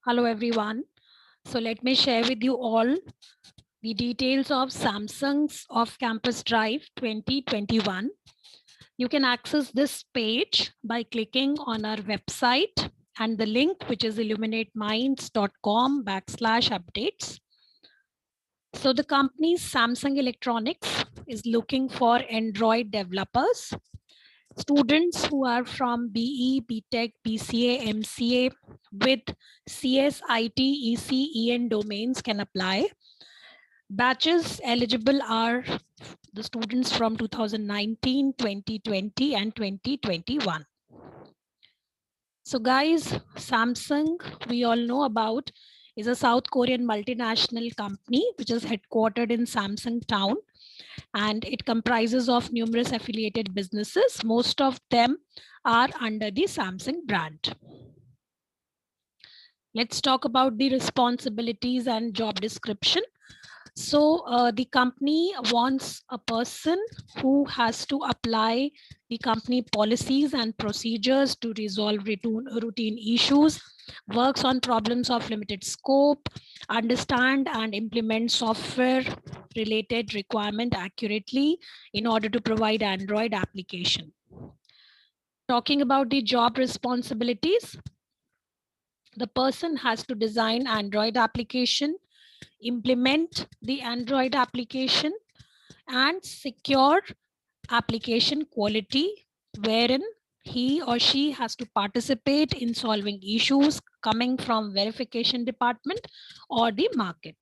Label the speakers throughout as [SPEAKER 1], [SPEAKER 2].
[SPEAKER 1] Hello everyone. So let me share with you all the details of Samsung's Off-Campus Drive 2021. You can access this page by clicking on our website and the link, which is illuminateminds.com/updates. So the company Samsung Electronics is looking for Android developers. Students who are from BE, B.Tech, BCA, MCA with CS, IT, EC, EN domains can apply. Batches eligible are the students from 2019, 2020, and 2021. So guys, Samsung, we all know about, is a South Korean multinational company which is headquartered in Samsung Town, and it comprises of numerous affiliated businesses. Most of them are under the Samsung brand. Let's talk about the responsibilities and job description. So the company wants a person who has to apply the company policies and procedures to resolve routine issues, works on problems of limited scope, understand and implement software related requirement accurately in order to provide Android application. Talking about the job responsibilities, the person has to design Android application, implement the Android application, and secure application quality, wherein he or she has to participate in solving issues coming from verification department or the market.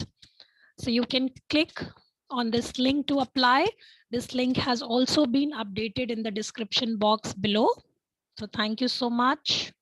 [SPEAKER 1] So you can click on this link to apply. This link has also been updated in the description box below. So thank you so much.